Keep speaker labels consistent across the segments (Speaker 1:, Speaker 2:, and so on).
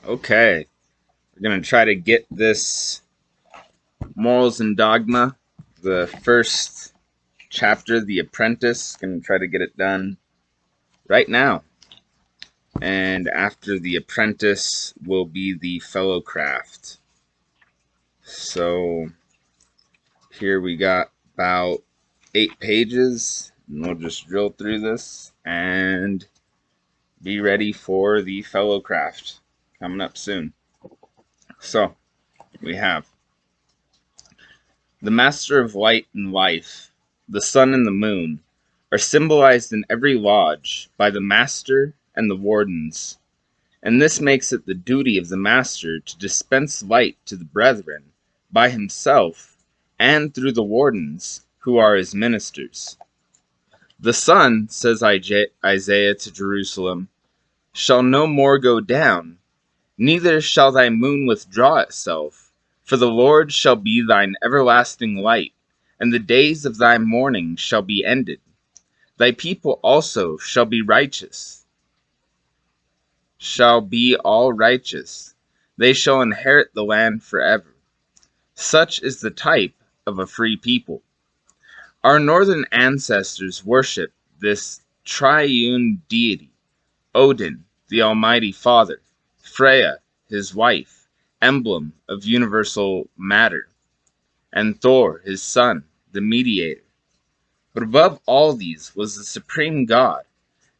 Speaker 1: Okay, we're going to try to get this Morals and Dogma, the first chapter, The Apprentice. Going to try to get it done right now. And after The Apprentice will be the Fellowcraft. So here we got about 8 pages, and we'll just drill through this and be ready for the Fellowcraft coming up soon. So we have the Master of Light and Life, the sun and the moon, are symbolized in every lodge by the Master and the Wardens, and this makes it the duty of the Master to dispense light to the brethren by himself and through the Wardens, who are his ministers. The sun, says Isaiah to Jerusalem, shall no more go down, neither shall thy moon withdraw itself, for the Lord shall be thine everlasting light, and the days of thy mourning shall be ended. Thy people also shall be all righteous. They shall inherit the land forever. Such is the type of a free people. Our northern ancestors worshiped this triune deity: Odin, the Almighty Father; Freya, his wife, emblem of universal matter; and Thor, his son, the mediator. But above all these was the supreme God,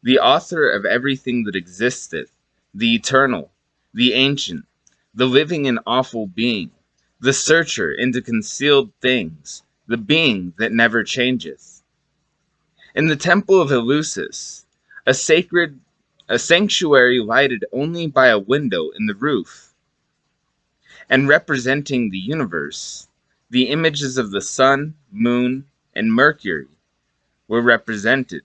Speaker 1: the author of everything that existeth, the eternal, the ancient, the living and awful being, the searcher into concealed things, the being that never changeth. In the temple of Eleusis, a sanctuary lighted only by a window in the roof, and representing the universe, the images of the sun, moon, and Mercury were represented.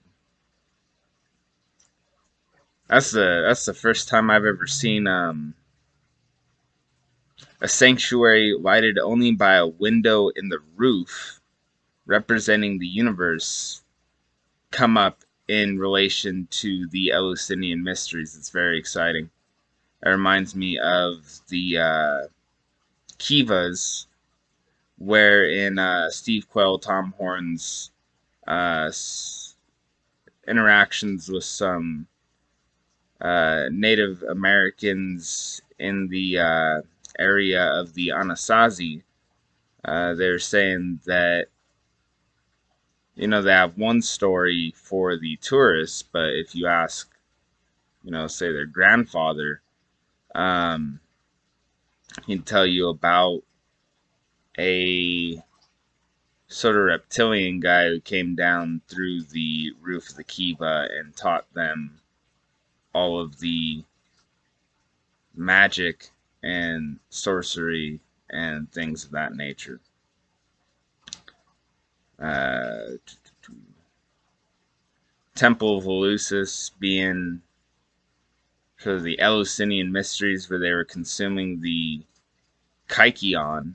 Speaker 1: That's the first time I've ever seen a sanctuary lighted only by a window in the roof, representing the universe, come up in relation to the Eleusinian mysteries. It's very exciting. It reminds me of the Kivas, where in Steve Quayle, Tom Horn's interactions with some Native Americans in the area of the Anasazi, they're saying that, they have one story for the tourists, but if you ask, say their grandfather, he'd tell you about a sort of reptilian guy who came down through the roof of the Kiva and taught them all of the magic and sorcery and things of that nature. Temple of Eleusis being sort of the Eleusinian mysteries, where they were consuming the kykeon.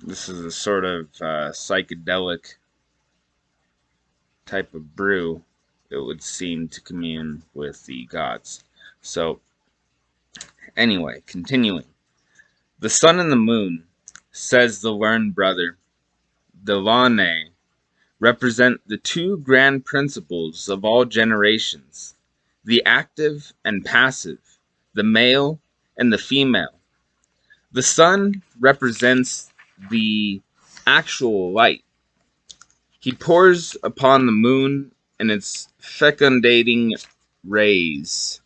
Speaker 1: This is a sort of psychedelic type of brew that would seem to commune with the gods. So, anyway, continuing. The sun and the moon, says the learned brother Delaunay, represent the two grand principles of all generations: the active and passive, the male and the female. The sun represents the actual light. He pours upon the moon and its fecundating rays.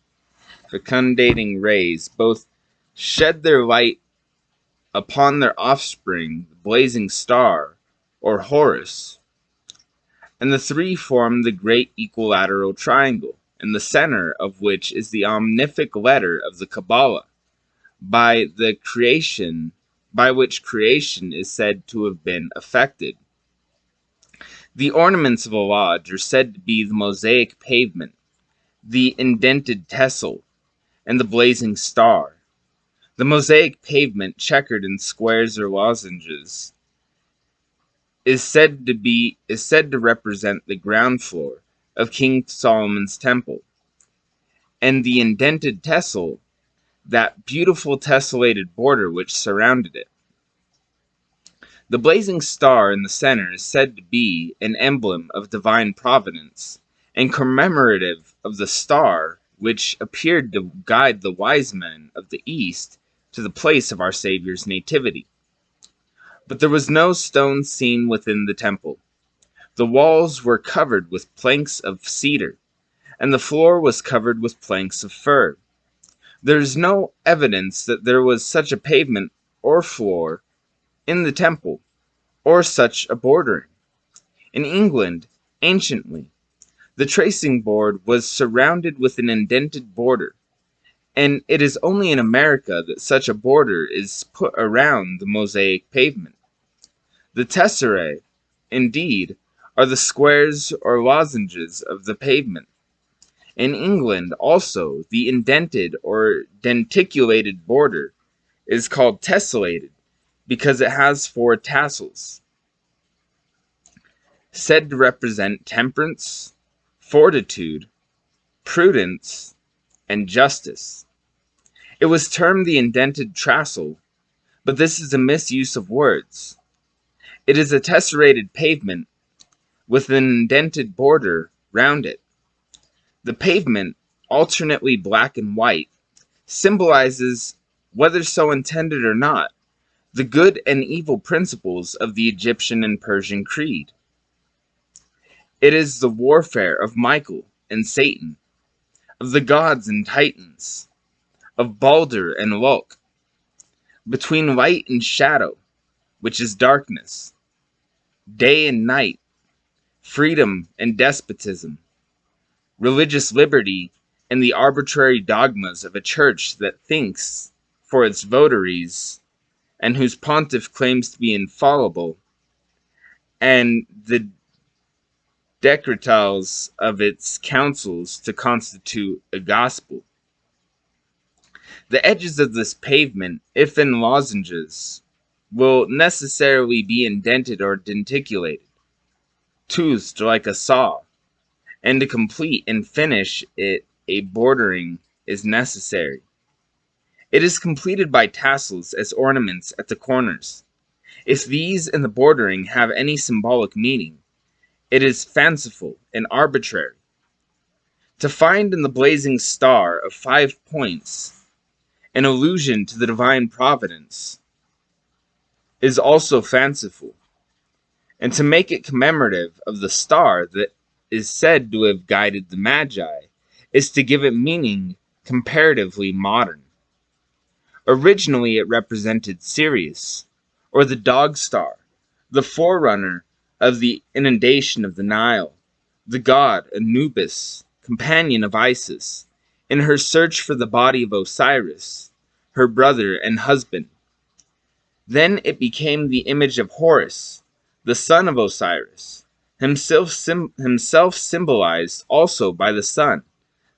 Speaker 1: Both shed their light upon their offspring, the blazing star, or Horus, and the three form the great equilateral triangle, in the center of which is the omnific letter of the Kabbalah, by which creation is said to have been effected. The ornaments of a lodge are said to be the mosaic pavement, the indented tessel, and the blazing star. The mosaic pavement, checkered in squares or lozenges, is said to represent the ground floor, of King Solomon's temple, and the indented tessel, that beautiful tessellated border which surrounded it. The blazing star in the center is said to be an emblem of divine providence, and commemorative of the star which appeared to guide the wise men of the East to the place of our Savior's nativity. But there was no stone seen within the temple. The walls were covered with planks of cedar, and the floor was covered with planks of fir. There is no evidence that there was such a pavement or floor in the temple, or such a bordering. In England, anciently, the tracing board was surrounded with an indented border, and it is only in America that such a border is put around the mosaic pavement. The tesserae, indeed, are the squares or lozenges of the pavement. In England, also, the indented or denticulated border is called tessellated because it has 4 tassels, said to represent temperance, fortitude, prudence, and justice. It was termed the indented tassel, but this is a misuse of words. It is a tesserated pavement with an indented border round it. The pavement, alternately black and white, symbolizes, whether so intended or not, the good and evil principles of the Egyptian and Persian creed. It is the warfare of Michael and Satan, of the gods and titans, of Balder and Lok, between light and shadow, which is darkness, day and night, freedom and despotism, religious liberty and the arbitrary dogmas of a church that thinks for its votaries and whose pontiff claims to be infallible, and the decretals of its councils to constitute a gospel. The edges of this pavement, if in lozenges, will necessarily be indented or denticulated, toothed like a saw, and to complete and finish it a bordering is necessary. It is completed by tassels as ornaments at the corners. If these and the bordering have any symbolic meaning, it is fanciful and arbitrary. To find in the blazing star of 5 points an allusion to the divine providence is also fanciful, and to make it commemorative of the star that is said to have guided the Magi is to give it meaning comparatively modern. Originally it represented Sirius, or the dog star, the forerunner of the inundation of the Nile, the god Anubis, companion of Isis, in her search for the body of Osiris, her brother and husband. Then it became the image of Horus, the son of Osiris, himself symbolized also by the sun,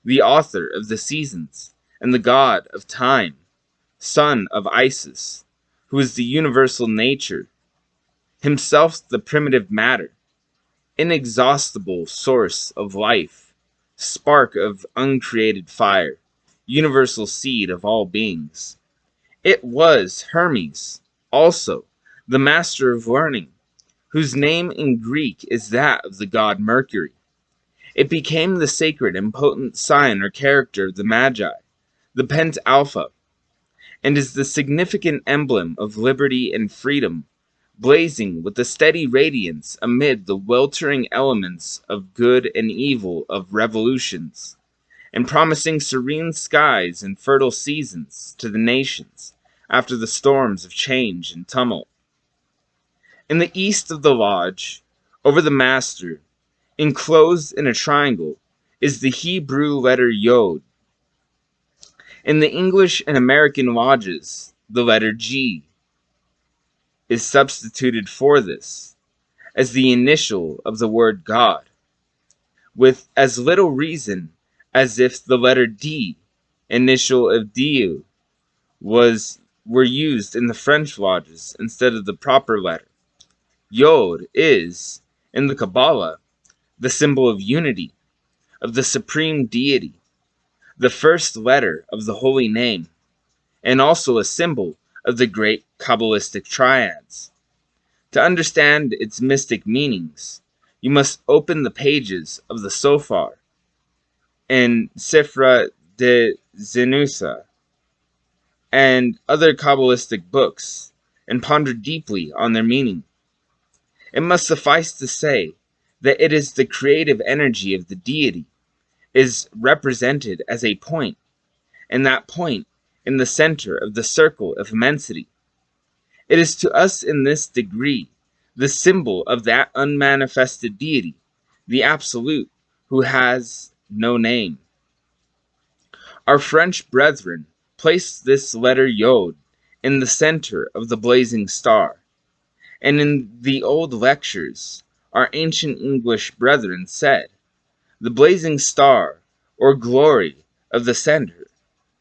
Speaker 1: the author of the seasons, and the god of time, son of Isis, who is the universal nature, himself the primitive matter, inexhaustible source of life, spark of uncreated fire, universal seed of all beings. It was Hermes, also, the master of learning, whose name in Greek is that of the god Mercury. It became the sacred and potent sign or character of the Magi, the pent alpha, and is the significant emblem of liberty and freedom, blazing with a steady radiance amid the weltering elements of good and evil of revolutions, and promising serene skies and fertile seasons to the nations after the storms of change and tumult. In the east of the lodge, over the master, enclosed in a triangle, is the Hebrew letter Yod. In the English and American lodges, the letter G is substituted for this as the initial of the word God, with as little reason as if the letter D, initial of Dieu, were used in the French lodges instead of the proper letter. Yod is, in the Kabbalah, the symbol of unity, of the supreme deity, the first letter of the holy name, and also a symbol of the great Kabbalistic triads. To understand its mystic meanings, you must open the pages of the Sofar and Sifra de Zenusa and other Kabbalistic books and ponder deeply on their meaning. It must suffice to say that it is the creative energy of the deity is represented as a point, and that point in the center of the circle of immensity. It is to us in this degree the symbol of that unmanifested deity, the Absolute, who has no name. Our French brethren placed this letter Yod in the center of the blazing star, and in the old lectures, our ancient English brethren said, the blazing star, or glory of the center,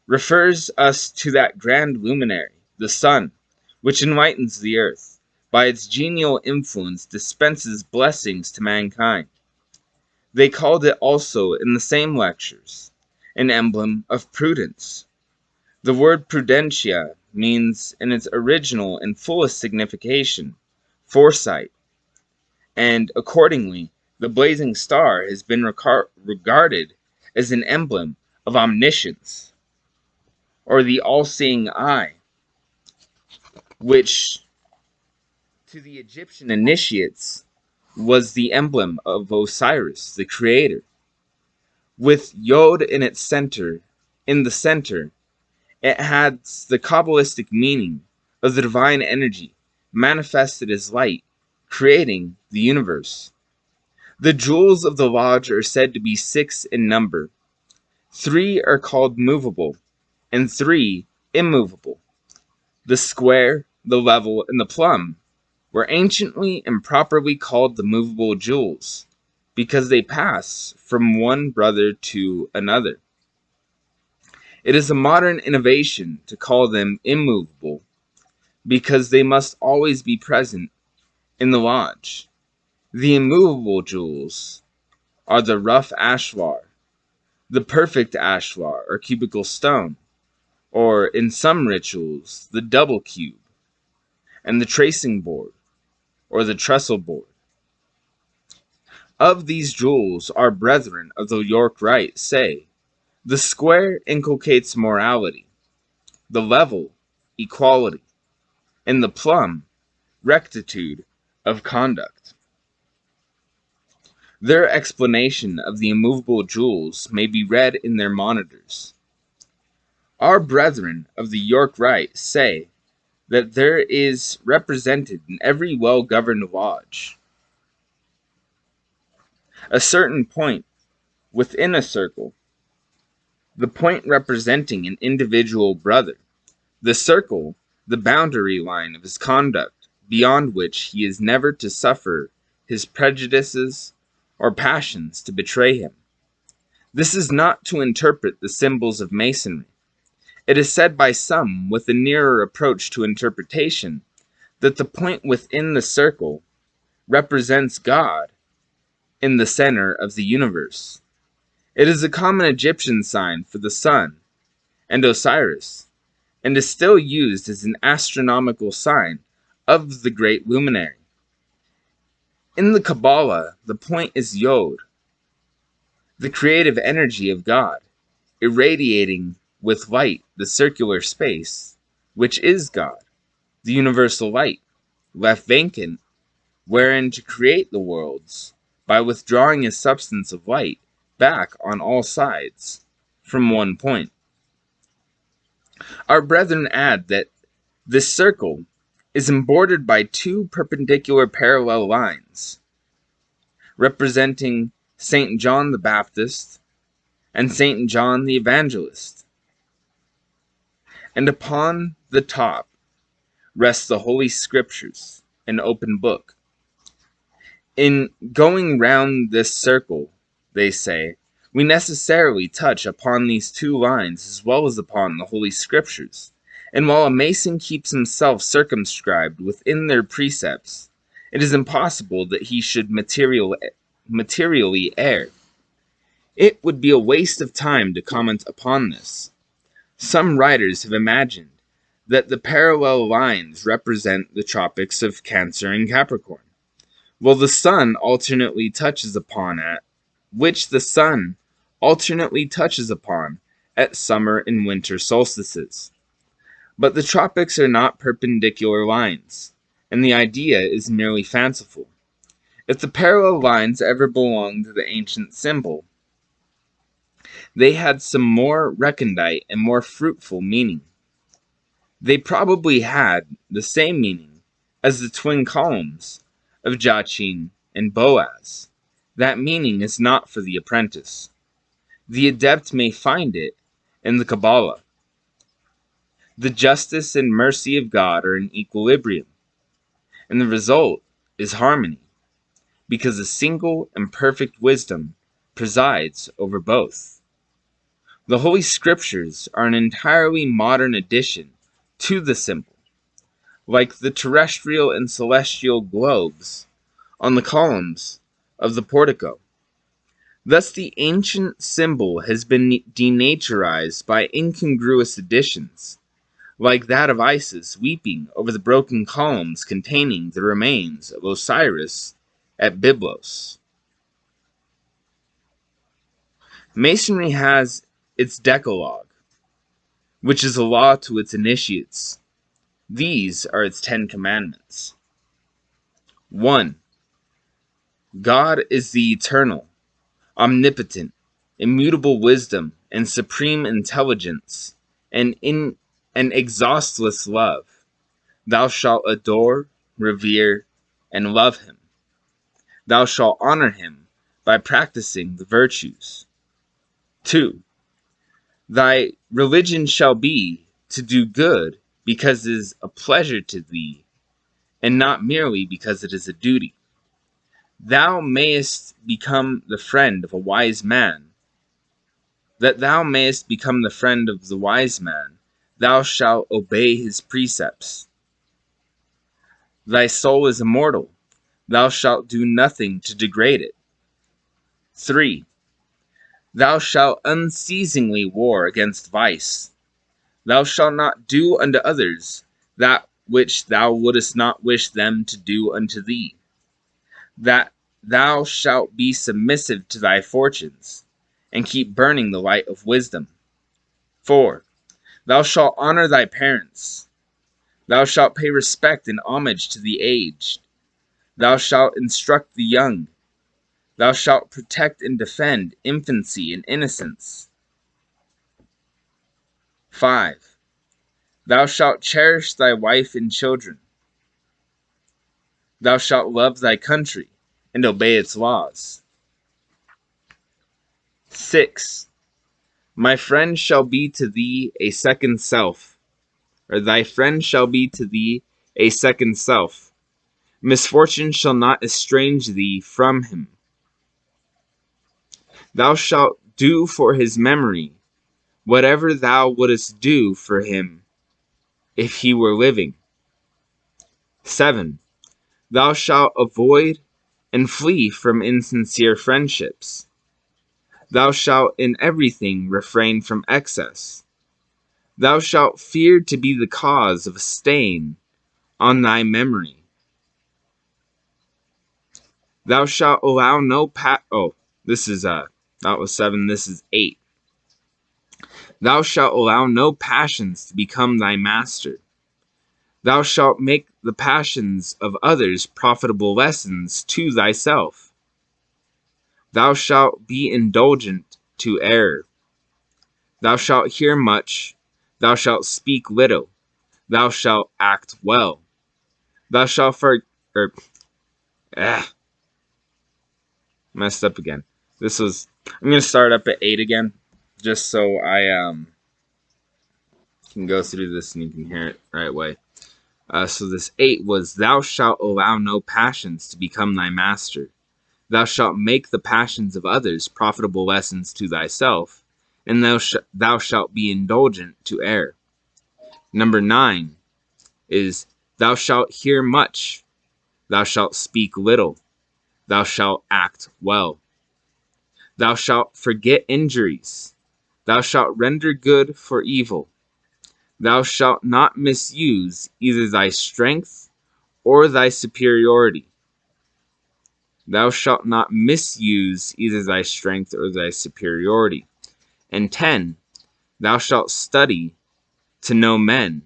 Speaker 1: refers us to that grand luminary, the sun, which enlightens the earth, by its genial influence dispenses blessings to mankind. They called it also in the same lectures an emblem of prudence. The word prudentia means in its original and fullest signification, foresight, and accordingly, the blazing star has been regarded as an emblem of omniscience, or the all-seeing eye, which to the Egyptian initiates was the emblem of Osiris, the creator. With Yod in the center, it has the Kabbalistic meaning of the divine energy manifested as light, creating the universe. The jewels of the lodge are said to be 6 in number. 3 are called movable, and 3 immovable. The square, the level, and the plumb were anciently and properly called the movable jewels, because they pass from one brother to another. It is a modern innovation to call them immovable, because they must always be present in the lodge. The immovable jewels are the rough ashlar, the perfect ashlar or cubical stone, or in some rituals, the double cube, and the tracing board, or the trestle board. Of these jewels, our brethren of the York Rite say, the square inculcates morality, the level, equality, and the plumb, rectitude of conduct. Their explanation of the immovable jewels may be read in their monitors. Our brethren of the York Rite say that there is represented in every well-governed lodge a certain point within a circle, the point representing an individual brother, the circle, the boundary line of his conduct, beyond which he is never to suffer his prejudices or passions to betray him. This is not to interpret the symbols of Masonry. It is said by some, with a nearer approach to interpretation, that the point within the circle represents God in the center of the universe. It is a common Egyptian sign for the sun and Osiris, and is still used as an astronomical sign of the great luminary. In the Kabbalah, the point is Yod, the creative energy of God, irradiating with light the circular space, which is God, the universal light, left vacant, wherein to create the worlds, by withdrawing his substance of light back on all sides from one point. Our brethren add that this circle is bordered by 2 perpendicular parallel lines, representing St. John the Baptist and St. John the Evangelist. And upon the top rests the Holy Scriptures, an open book. In going round this circle, they say, we necessarily touch upon these 2 lines as well as upon the Holy Scriptures, and while a Mason keeps himself circumscribed within their precepts, it is impossible that he should materially err. It would be a waste of time to comment upon this. Some writers have imagined that the parallel lines represent the tropics of Cancer and Capricorn, which the sun alternately touches upon at summer and winter solstices. But the tropics are not perpendicular lines, and the idea is merely fanciful. If the parallel lines ever belonged to the ancient symbol, they had some more recondite and more fruitful meaning. They probably had the same meaning as the twin columns of Jachin and Boaz. That meaning is not for the apprentice. The adept may find it in the Kabbalah. The justice and mercy of God are in equilibrium, and the result is harmony, because a single and perfect wisdom presides over both. The Holy Scriptures are an entirely modern addition to the symbol, like the terrestrial and celestial globes on the columns of the portico. Thus the ancient symbol has been denaturized by incongruous additions, like that of Isis weeping over the broken columns containing the remains of Osiris at Byblos. Masonry has its Decalogue, which is a law to its initiates. These are its 10 commandments. 1. God is the eternal, omnipotent, immutable wisdom and supreme intelligence, and in an exhaustless love. Thou shalt adore, revere, and love him. Thou shalt honor him by practicing the virtues. 2. Thy religion shall be to do good because it is a pleasure to thee, and not merely because it is a duty. Thou mayest become the friend of a wise man. That thou mayest become the friend of the wise man, thou shalt obey his precepts. Thy soul is immortal. Thou shalt do nothing to degrade it. 3. Thou shalt unceasingly war against vice. Thou shalt not do unto others that which thou wouldest not wish them to do unto thee. That thou shalt be submissive to thy fortunes, and keep burning the light of wisdom. 4. Thou shalt honor thy parents. Thou shalt pay respect and homage to the aged. Thou shalt instruct the young. Thou shalt protect and defend infancy and innocence. 5. Thou shalt cherish thy wife and children. Thou shalt love thy country and obey its laws. 6. My friend shall be to thee a second self, or thy friend shall be to thee a second self. Misfortune shall not estrange thee from him. Thou shalt do for his memory whatever thou wouldest do for him if he were living. 7. Thou shalt avoid and flee from insincere friendships. Thou shalt in everything refrain from excess. Thou shalt fear to be the cause of a stain on thy memory. Thou shalt allow no that was 7, this is 8. Thou shalt allow no passions to become thy master. Thou shalt make the passions of others profitable lessons to thyself. Thou shalt be indulgent to error. Thou shalt hear much. Thou shalt speak little. Thou shalt act well. Thou shalt messed up again. I'm going to start up at 8 again, just so I can go through this and you can hear it the right way. So this 8 was, thou shalt allow no passions to become thy master. Thou shalt make the passions of others profitable lessons to thyself, and thou shalt be indulgent to err. Number 9 is, thou shalt hear much. Thou shalt speak little. Thou shalt act well. Thou shalt forget injuries. Thou shalt render good for evil. Thou shalt not misuse either thy strength or thy superiority. Thou shalt not misuse either thy strength or thy superiority. And 10, thou shalt study to know men,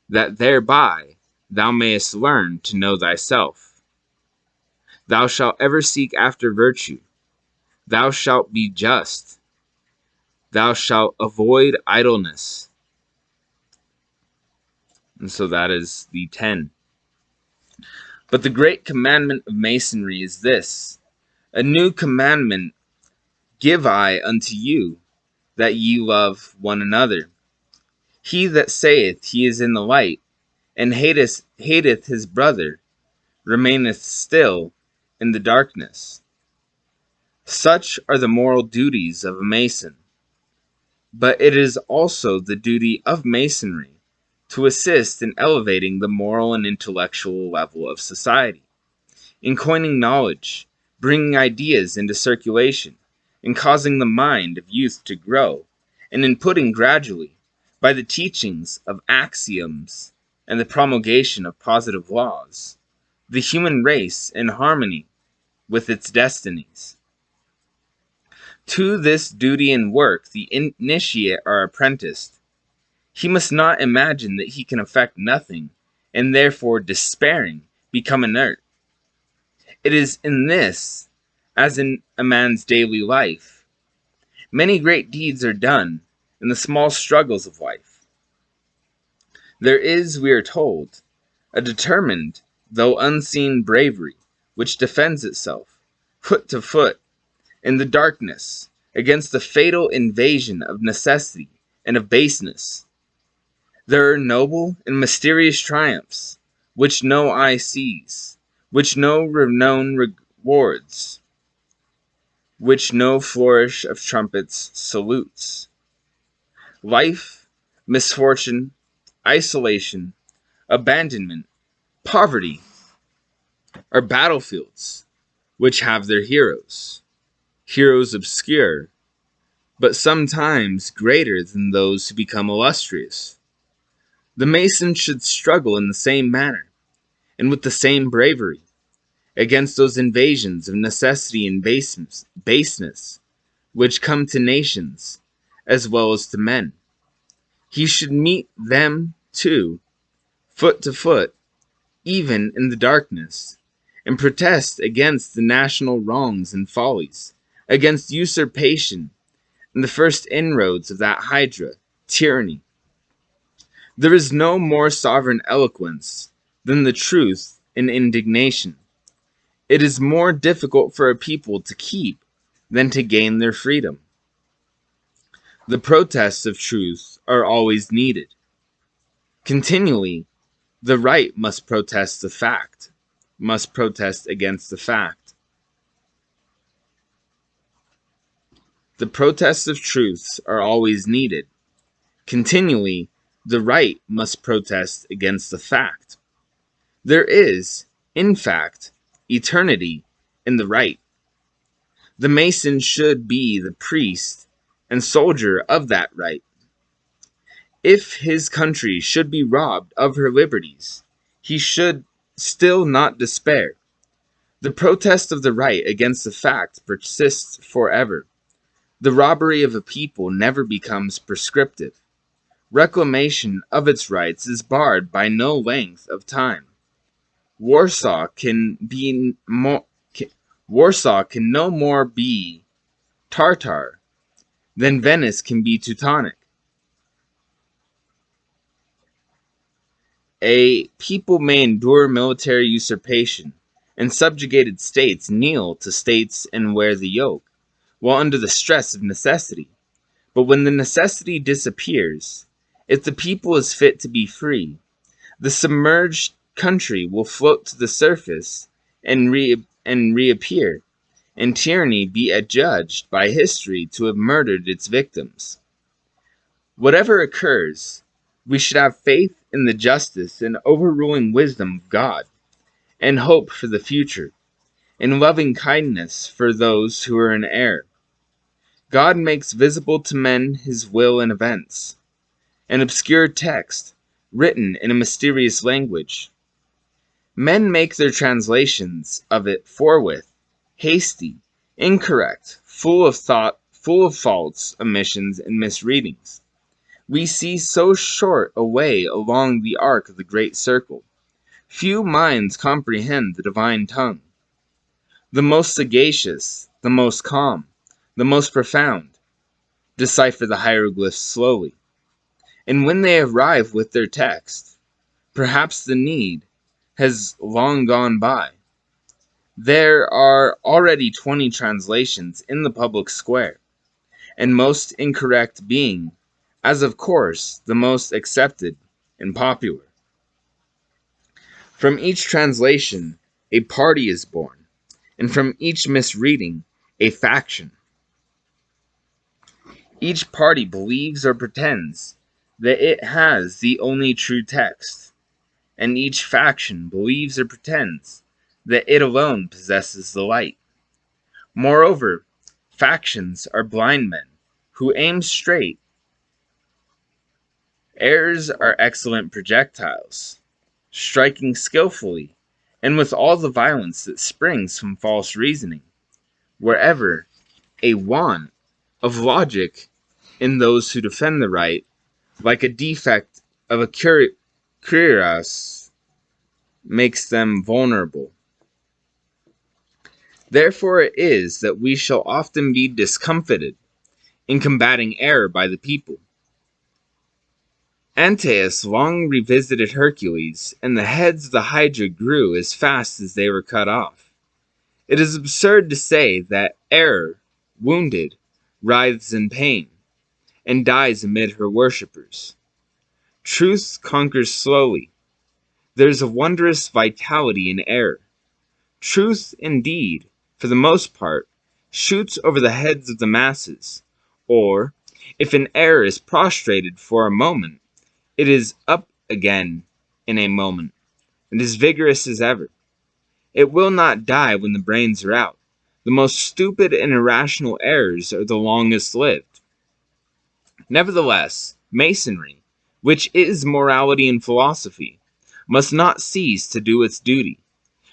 Speaker 1: that thereby thou mayest learn to know thyself. Thou shalt ever seek after virtue. Thou shalt be just. Thou shalt avoid idleness. And so that is the 10. But the great commandment of Masonry is this: a new commandment give I unto you, that ye love one another. He that saith he is in the light, and hateth his brother, remaineth still in the darkness. Such are the moral duties of a Mason. But it is also the duty of Masonry to assist in elevating the moral and intellectual level of society, in coining knowledge, bringing ideas into circulation, in causing the mind of youth to grow, and in putting gradually, by the teachings of axioms and the promulgation of positive laws, the human race in harmony with its destinies. To this duty and work the initiate are apprenticed. He must not imagine that he can effect nothing, and therefore, despairing, become inert. It is in this, as in a man's daily life. Many great deeds are done in the small struggles of life. There is, we are told, a determined, though unseen bravery, which defends itself, foot to foot, in the darkness, against the fatal invasion of necessity and of baseness. There are noble and mysterious triumphs, which no eye sees, which no renown rewards, which no flourish of trumpets salutes. Life, misfortune, isolation, abandonment, poverty, are battlefields which have their heroes. Heroes obscure, but sometimes greater than those who become illustrious. The Mason should struggle in the same manner, and with the same bravery, against those invasions of necessity and baseness, which come to nations as well as to men. He should meet them, too, foot to foot, even in the darkness, and protest against the national wrongs and follies, against usurpation and the first inroads of that hydra, tyranny. There is no more sovereign eloquence than the truth in indignation. It is more difficult for a people to keep than to gain their freedom. The protests of truth are always needed. Continually, the right must protest against the fact. The protests of truths are always needed. Continually, the right must protest against the fact. There is, in fact, eternity in the right. The Mason should be the priest and soldier of that right. If his country should be robbed of her liberties, he should still not despair. The protest of the right against the fact persists forever. The robbery of a people never becomes prescriptive. Reclamation of its rights is barred by no length of time. Warsaw can no more be Tartar than Venice can be Teutonic. A people may endure military usurpation, and subjugated states kneel to states and wear the yoke, while under the stress of necessity. But when the necessity disappears, if the people is fit to be free, the submerged country will float to the surface and reappear, and tyranny be adjudged by history to have murdered its victims. Whatever occurs, we should have faith in the justice and overruling wisdom of God, and hope for the future, and loving kindness for those who are in error. God makes visible to men his will and events. An obscure text, written in a mysterious language. Men make their translations of it forthwith, hasty, incorrect, full of thought, full of faults, omissions, and misreadings. We see so short a way along the arc of the great circle. Few minds comprehend the divine tongue. The most sagacious, the most calm, the most profound, decipher the hieroglyphs slowly. And when they arrive with their text, perhaps the need has long gone by. There are already 20 translations in the public square, and most incorrect being, as of course, the most accepted and popular. From each translation, a party is born, and from each misreading, a faction. Each party believes or pretends that it has the only true text, and each faction believes or pretends that it alone possesses the light. Moreover, factions are blind men who aim straight. Errors are excellent projectiles, striking skillfully and with all the violence that springs from false reasoning, wherever a want of logic in those who defend the right, like a defect of a cuirass, makes them vulnerable. Therefore it is that we shall often be discomfited in combating error by the people. Antaeus long revisited Hercules, and the heads of the Hydra grew as fast as they were cut off. It is absurd to say that error, wounded, writhes in pain, and dies amid her worshippers. Truth conquers slowly. There is a wondrous vitality in error. Truth, indeed, for the most part, shoots over the heads of the masses, or, if an error is prostrated for a moment, it is up again in a moment, and as vigorous as ever. It will not die when the brains are out. The most stupid and irrational errors are the longest lived. Nevertheless, Masonry, which is morality and philosophy, must not cease to do its duty.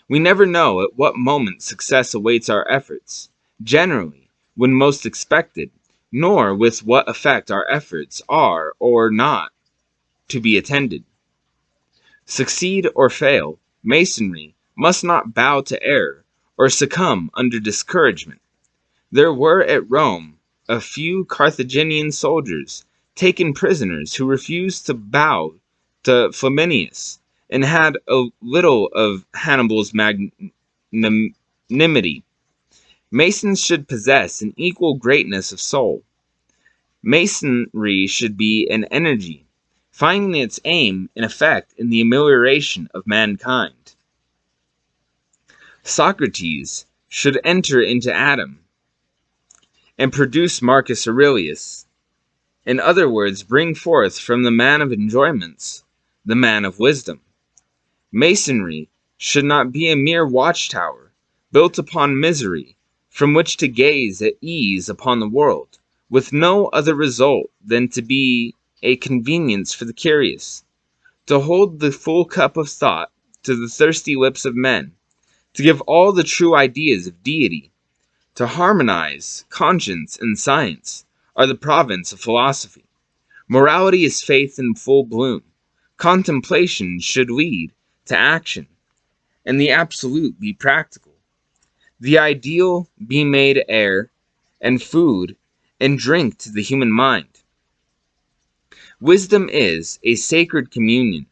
Speaker 1: We never know at what moment success awaits our efforts, generally, when most expected, nor with what effect our efforts are or not to be attended. Succeed or fail, Masonry must not bow to error or succumb under discouragement. There were at Rome a few Carthaginian soldiers taken prisoners who refused to bow to Flaminius and had a little of Hannibal's magnanimity. Masons should possess an equal greatness of soul. Masonry should be an energy, finding its aim and effect in the amelioration of mankind. Socrates should enter into Adam and produce Marcus Aurelius. In other words, bring forth from the man of enjoyments the man of wisdom. Masonry should not be a mere watchtower built upon misery, from which to gaze at ease upon the world, with no other result than to be a convenience for the curious, to hold the full cup of thought to the thirsty lips of men, to give all the true ideas of deity, to harmonize conscience and science, are the province of philosophy. Morality is faith in full bloom. Contemplation should lead to action, and the absolute be practical. The ideal be made air, and food, and drink to the human mind. Wisdom is a sacred communion.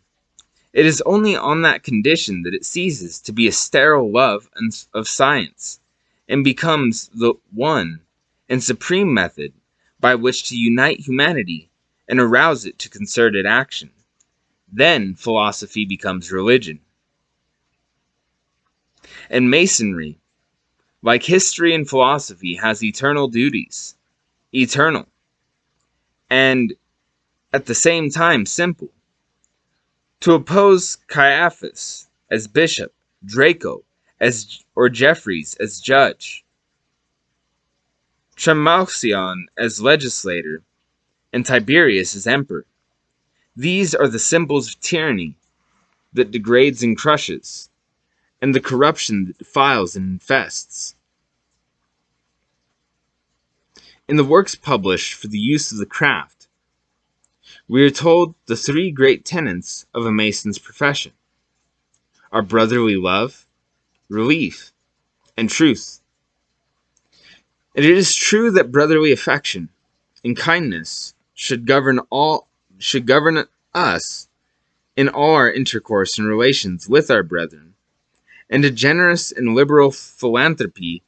Speaker 1: It is only on that condition that it ceases to be a sterile love of science, and becomes the one and supreme method by which to unite humanity and arouse it to concerted action. Then philosophy becomes religion. And Masonry, like history and philosophy, has eternal duties. Eternal. And at the same time simple. To oppose Caiaphas as bishop, Draco or Jeffreys as judge, Trimalcion as legislator, and Tiberius as emperor. These are the symbols of tyranny that degrades and crushes, and the corruption that defiles and infests. In the works published for the use of the craft, we are told the three great tenets of a mason's profession are brotherly love, relief, and truth. And it is true that brotherly affection and kindness should govern us in all our intercourse and relations with our brethren, and a generous and liberal philanthropy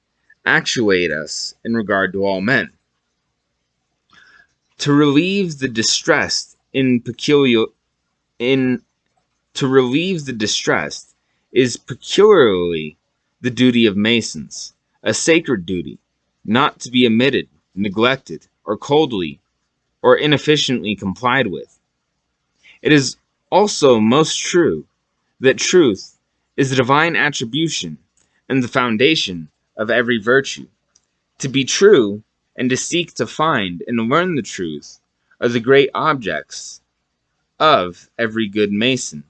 Speaker 1: actuate us in regard to all men. To relieve the distressed is peculiarly the duty of masons, a sacred duty, not to be omitted, neglected, or coldly or inefficiently complied with. It is also most true that truth is the divine attribution and the foundation of every virtue. To be true and to seek to find and learn the truth are the great objects of every good mason.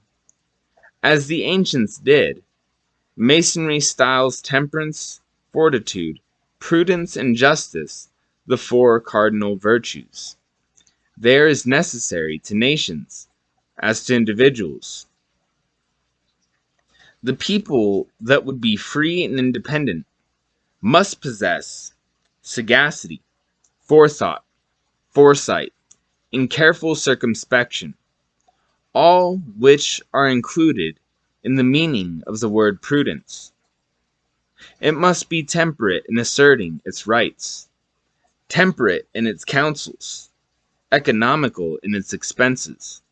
Speaker 1: As the ancients did, masonry styles temperance, fortitude, prudence, and justice the four cardinal virtues. They are as necessary to nations as to individuals. The people that would be free and independent must possess sagacity, forethought, foresight, and careful circumspection, all which are included in the meaning of the word prudence. It must be temperate in asserting its rights, temperate in its counsels, economical in its expenses.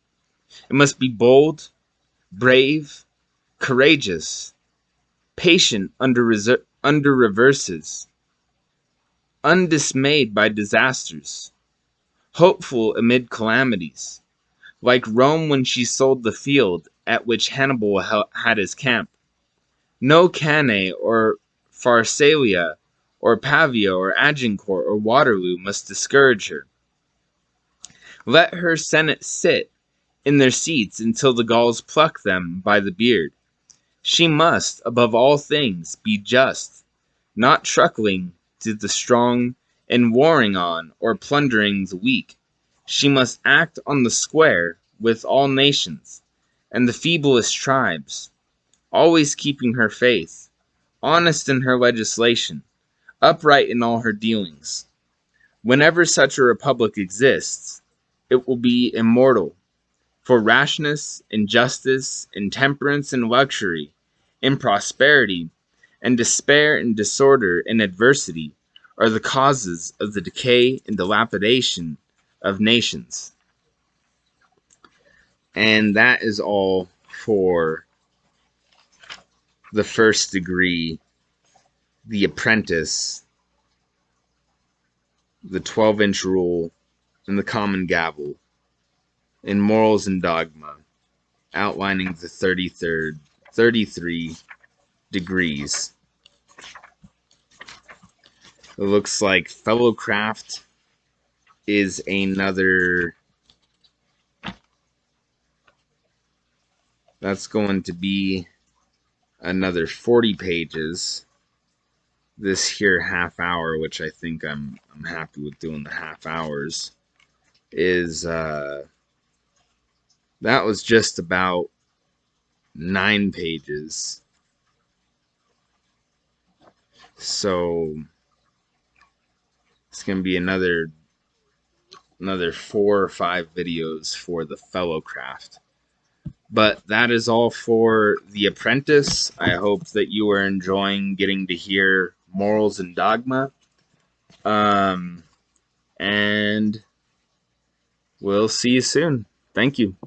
Speaker 1: It must be bold, brave, courageous, patient under reverses, undismayed by disasters, hopeful amid calamities, like Rome when she sold the field at which Hannibal had his camp. No Cannae or Pharsalia or Pavia or Agincourt or Waterloo must discourage her. Let her Senate sit in their seats until the Gauls pluck them by the beard. She must, above all things, be just, not truckling to the strong and warring on or plundering the weak. She must act on the square with all nations and the feeblest tribes, always keeping her faith, honest in her legislation, upright in all her dealings. Whenever such a republic exists, it will be immortal, for rashness, injustice, intemperance, and luxury, improsperity, and despair and disorder and adversity are the causes of the decay and dilapidation of nations. And that is all for the first degree, the apprentice, the 12-inch rule, and the common gavel in Morals and Dogma, outlining the 33 degrees. It looks like Fellowcraft is another. That's going to be another 40 pages. This here half hour, which I think I'm happy with doing the half hours, is that was just about 9 pages. So it's going to be another 4 or 5 videos for the Fellowcraft. But that is all for The Apprentice. I hope that you are enjoying getting to hear Morals and Dogma. And we'll see you soon. Thank you.